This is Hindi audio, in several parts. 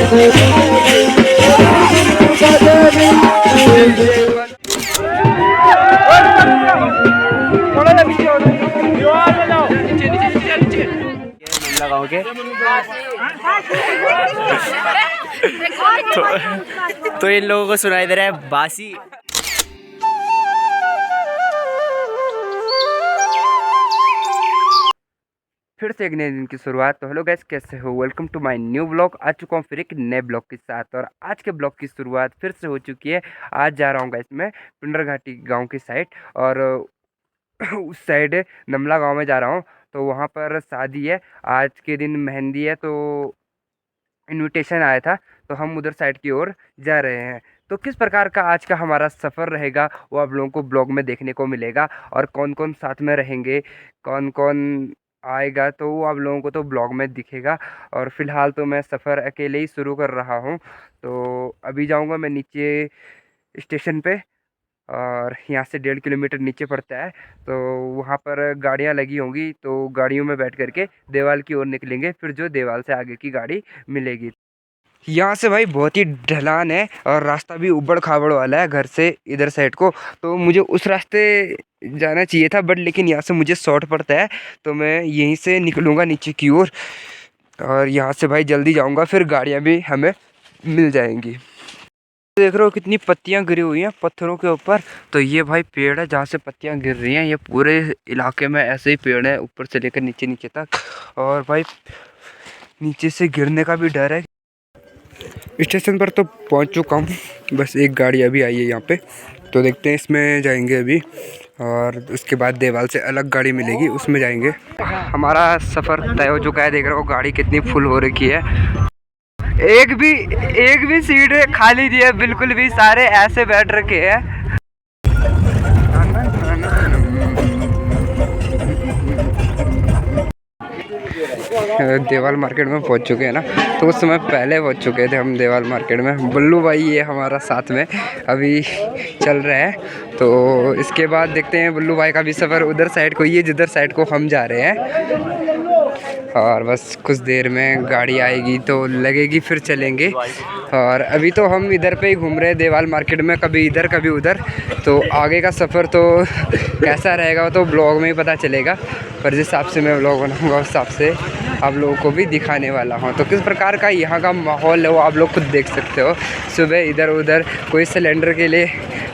लगाओगे तो इन लोगों को सुनाई दे रहा है बासी। फिर से एक नए दिन की शुरुआत। तो हेलो गाइस, कैसे हो? Welcome to my new blog. आ चुका हूँ फिर एक नए ब्लॉग के साथ और आज के ब्लॉग की शुरुआत फिर से हो चुकी है। आज जा रहा हूँ गाइस मैं पिंडर घाटी गांव की साइड और उस साइड नमला गांव में जा रहा हूँ। तो वहाँ पर शादी है, आज के दिन मेहंदी है, तो इनविटेशन आया था, तो हम उधर साइड की ओर जा रहे हैं। तो किस प्रकार का आज का हमारा सफ़र रहेगा वो आप लोगों को ब्लॉग में देखने को मिलेगा और कौन कौन साथ में रहेंगे, कौन कौन आएगा, तो वो आप लोगों को तो ब्लॉग में दिखेगा। और फिलहाल तो मैं सफ़र अकेले ही शुरू कर रहा हूँ। तो अभी जाऊँगा मैं नीचे स्टेशन पे और यहाँ से 1.5 किलोमीटर नीचे पड़ता है। तो वहाँ पर गाड़ियाँ लगी होंगी, तो गाड़ियों में बैठ करके देवाल की ओर निकलेंगे, फिर जो देवाल से आगे की गाड़ी मिलेगी। यहाँ से भाई बहुत ही ढलान है और रास्ता भी उबड़ खाबड़ वाला है घर से इधर साइड को। तो मुझे उस रास्ते जाना चाहिए था, बट लेकिन यहाँ से मुझे शॉर्ट पड़ता है, तो मैं यहीं से निकलूँगा नीचे की ओर और यहाँ से भाई जल्दी जाऊँगा, फिर गाड़ियाँ भी हमें मिल जाएंगी। देख रहे हो कितनी पत्तियां गिरी हुई हैं पत्थरों के ऊपर। तो ये भाई पेड़ है जहाँ से पत्तियां गिर रही हैं। ये पूरे इलाके में ऐसे ही पेड़ है, ऊपर से लेकर नीचे नीचे तक। और भाई नीचे से गिरने का भी डर है। स्टेशन पर तो पहुँच चुका हूँ, बस एक गाड़ी अभी आई है यहाँ पे, तो देखते हैं इसमें जाएंगे अभी और उसके बाद देवाल से अलग गाड़ी मिलेगी, उसमें जाएंगे। हमारा सफ़र तय हो चुका है। देख रहे हो गाड़ी कितनी फुल हो रखी है, एक भी सीट खाली नहीं है, बिल्कुल भी सारे ऐसे बैठ रखे हैं। देवाल मार्केट में पहुंच चुके हैं ना, तो उस समय पहले पहुंच चुके थे हम देवाल मार्केट में। बुल्लू भाई ये हमारा साथ में अभी चल रहा है, तो इसके बाद देखते हैं बुल्लू भाई का भी सफ़र उधर साइड को, ये जिधर साइड को हम जा रहे हैं। और बस कुछ देर में गाड़ी आएगी तो लगेगी, फिर चलेंगे। और अभी तो हम इधर पे ही घूम रहे हैं देवाल मार्केट में, कभी इधर कभी उधर। तो आगे का सफ़र तो कैसा रहेगा तो ब्लॉग में ही पता चलेगा, पर जिस हिसाब से मैं ब्लॉग बनाऊँगा उस हिसाब से आप लोगों को भी दिखाने वाला हूँ। तो किस प्रकार का यहाँ का माहौल है वो आप लोग खुद देख सकते हो। सुबह इधर उधर कोई सिलेंडर के लिए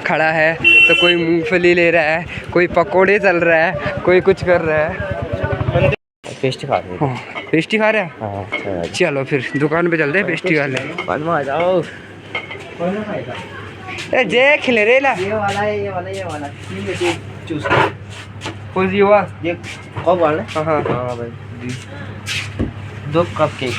खड़ा है, तो कोई मूंगफली ले रहा है, कोई पकोड़े चल रहा है, कोई कुछ कर रहा है। पेस्ट्री खा रहे हैं। पेस्ट्री खा रहे हैं? हाँ, चलो फिर दुकान पे चलते हैं, पेस्ट्री खा लें। बाद में आ जाओ। जे खिले रे ला ये वाला है, ये वाला, ये वाला तीन में से चूज कौन सी हुआ? ये कप वाला है। हाँ हाँ भाई जी, 2 कप केक।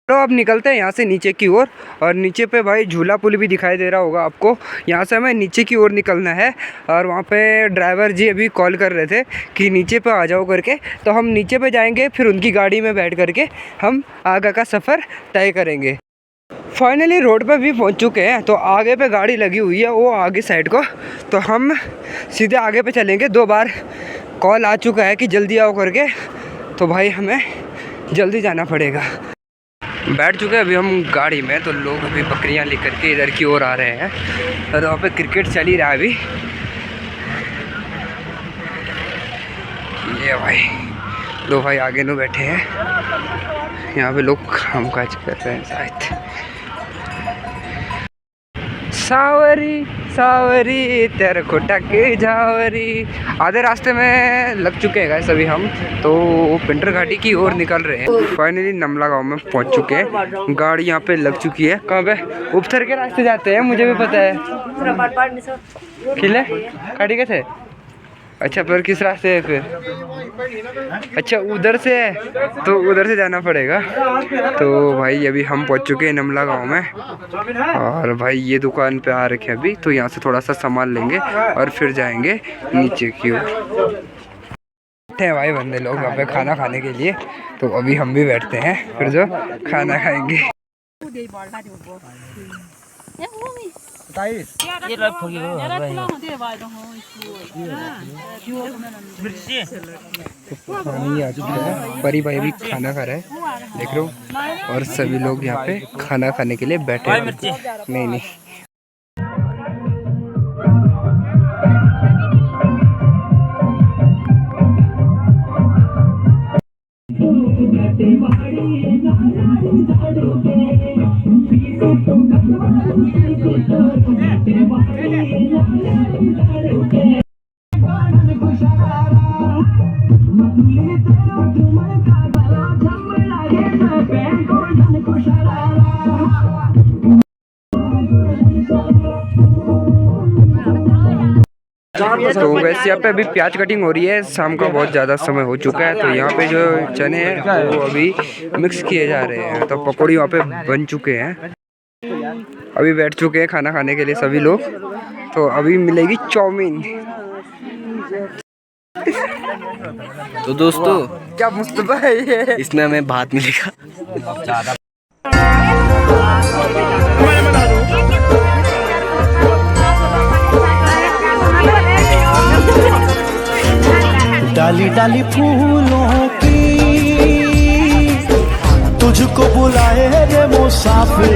तो अब निकलते हैं यहाँ से नीचे की ओर। और नीचे पे भाई झूला पुल भी दिखाई दे रहा होगा आपको। यहाँ से हमें नीचे की ओर निकलना है और वहाँ पे ड्राइवर जी अभी कॉल कर रहे थे कि नीचे पे आ जाओ करके, तो हम नीचे पे जाएंगे, फिर उनकी गाड़ी में बैठ करके हम आगे का सफ़र तय करेंगे। फाइनली रोड पे भी पहुँच चुके हैं, तो आगे पे गाड़ी लगी हुई है वो आगे साइड को, तो हम सीधे आगे पे चलेंगे। 2 बार कॉल आ चुका है कि जल्दी आओ करके, तो भाई हमें जल्दी जाना पड़ेगा। बैठ चुके हैं अभी हम गाड़ी में, तो लोग अभी बकरियां लेकर के इधर की ओर आ रहे हैं और वहाँ पे क्रिकेट चल ही रहा है अभी। ये भाई 2 भाई आगे नो बैठे हैं, यहाँ पे लोग काम काज कर रहे हैं शायद। सावरी सावरी तेरे को टके जावरी। आधे रास्ते में लग चुके हैं सभी हम, तो पिंडर घाटी की ओर निकल रहे हैं। फाइनली नमला गांव में पहुंच चुके हैं, गाड़ी यहाँ पे लग चुकी है। कहाँ पे? उपथर के रास्ते जाते हैं, मुझे भी पता है। खिले गाड़ी कैसे? अच्छा, पर किस रास्ते है फिर? अच्छा उधर से है, तो उधर से जाना पड़ेगा। तो भाई अभी हम पहुंच चुके हैं नमला गांव में और भाई ये दुकान पे आ रखे हैं अभी, तो यहाँ से थोड़ा सा सामान लेंगे और फिर जाएंगे नीचे की ओर। बैठे हैं भाई बंदे लोग वहाँ पे खाना खाने के लिए, तो अभी हम भी बैठते हैं, फिर जो खाना खाएंगे। ये रख होगी वो मिर्ची पानी आ चुका है। परी भाई भी खाना खा रहा है, देख रहे हो। और सभी लोग यहाँ पे खाना खाने के लिए बैठे हैं। नहीं नहीं, तो वैसे यहाँ पे अभी प्याज कटिंग हो रही है। शाम का बहुत ज़्यादा समय हो चुका है, तो यहाँ पे जो चने हैं वो अभी मिक्स किए जा रहे हैं। तो पकौड़ी वहाँ पे बन चुके हैं, अभी बैठ चुके हैं खाना खाने के लिए सभी लोग। तो अभी मिलेगी चाउमीन। तो दोस्तों क्या मुस्तफा है ये? इसमें हमें भात मिलेगा। डाली डाली फूलों की तुझको बुलाए रे मुसाफिर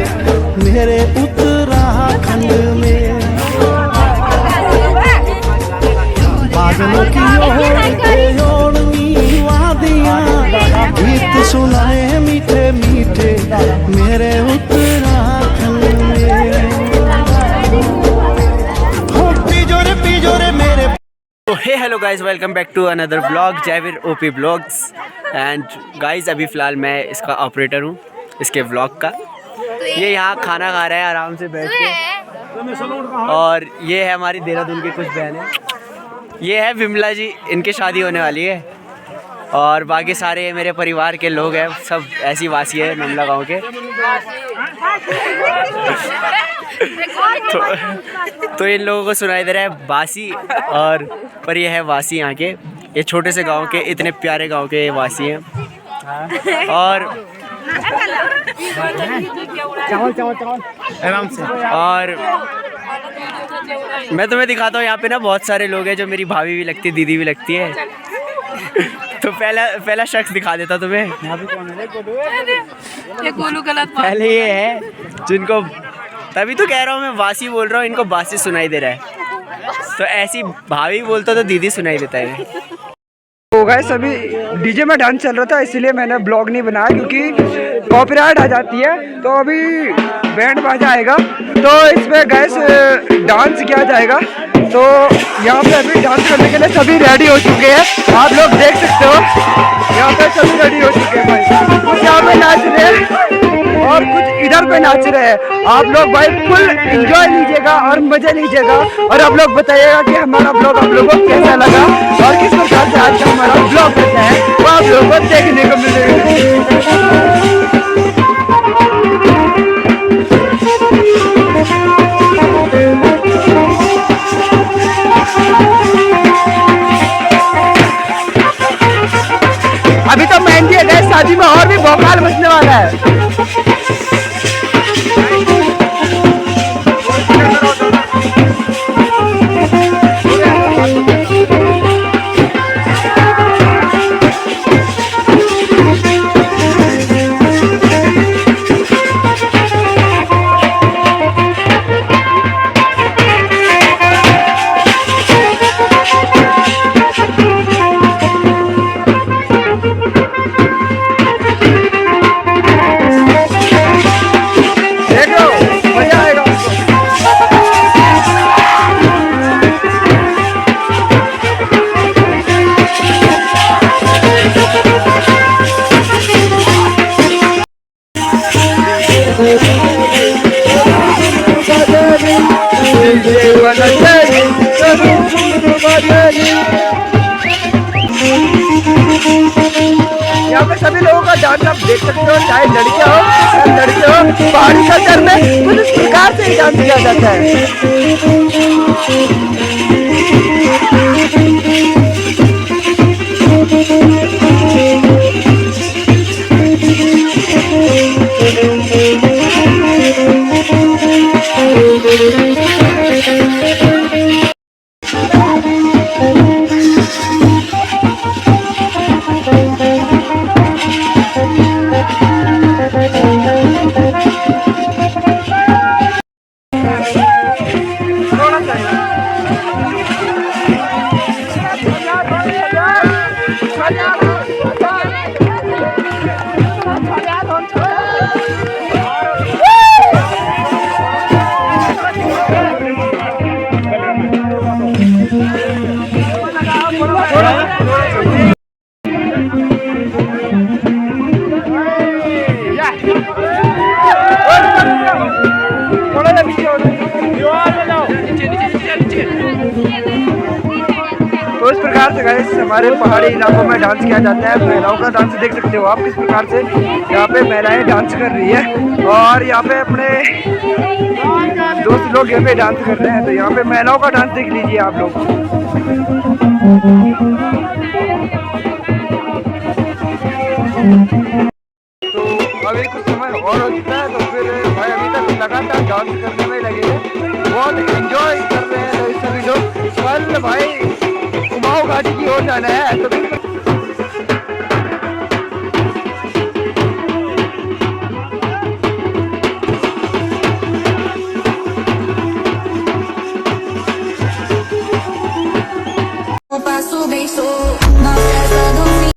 मेरे उत्तराखंड में। बादलों की ओढ़नी वादियां गीत सुनाए मीठे मीठे मेरे उत्तराखंड में। पीजो रे मेरे। तो hey hello guys, welcome back to another blog Jaiveer OP blogs. And guys अभी फ़िलहाल मैं इसका ऑपरेटर हूँ इसके ब्लॉग का। ये यहाँ खाना खा रहा है आराम से बैठ के। और ये है हमारी देहरादून की कुछ बहनें। ये है विमला जी, इनकी शादी होने वाली है। और बाकी सारे मेरे परिवार के लोग हैं, सब ऐसी वासी है नमला गाँव के। तो इन लोगों को सुनाई दे रहा है बासी, और पर ये है वासी यहाँ के। ये छोटे से गांव के, इतने प्यारे गांव के ये वासी हैं। और आराम से। और मैं तुम्हें दिखाता हूँ, यहाँ पे ना बहुत सारे लोग हैं जो मेरी भाभी भी लगती है, दीदी भी लगती है। तो पहला शख्स दिखा देता तुम्हें। ये गोलू गलत बात। पहले ये है जिनको, तभी तो कह रहा हूँ मैं वासी बोल रहा हूँ, इनको बासी सुनाई दे रहा है। तो ऐसी भाभी बोलता तो दीदी सुनाई देता है। तो गाइस अभी डीजे में डांस चल रहा था, इसलिए मैंने ब्लॉग नहीं बनाया क्योंकि कॉपीराइट आ जाती है। तो अभी बैंड बाजा आएगा तो इसमें गाइस डांस किया जाएगा। तो यहाँ पे अभी डांस करने के लिए सभी रेडी हो चुके हैं, आप लोग देख सकते हो। यहाँ पे सभी रेडी हो चुके हैं भाई, कुछ यहाँ पे नाच रहे हैं और कुछ इधर पे नाच रहे हैं। आप लोग भाई फुल एंजॉय लीजिएगा और मजे लीजिएगा, और आप लोग बताइएगा कि हमारा ब्लॉग आप लोगों को कैसा लगा और किस प्रकार से आज का हमारा ब्लॉग कैसा है वो आप लोगों को देखने को मिलेगा। अभी तो मेहंदी है गाइस, शादी में और भी भौकाल मचने वाला है। यहाँ पे सभी लोगों का डांस आप देख सकते हो, चाहे लड़कियां हो लड़के हो। पहाड़ी कल्चर में कुछ इस प्रकार से डांस किया जाता है। तो इस प्रकार से गाइस हमारे पहाड़ी इलाकों में डांस किया जाता है। महिलाओं का डांस देख सकते हो आप किस प्रकार से यहाँ पे महिलाएं डांस कर रही है और यहाँ पे अपने दोस्त लोग यहाँ पे डांस कर रहे हैं। तो यहाँ पे महिलाओं का डांस देख लीजिए आप लोग। तो अभी कुछ समय और हो चुका है तो फिर भाई अभी तक लगातार डांस करने में लगे हैं, बहुत एंजॉय कर रहे हैं सभी लोग। कल भाई कुमाऊं घाटी की ओर जाना है तो Passo bem, sou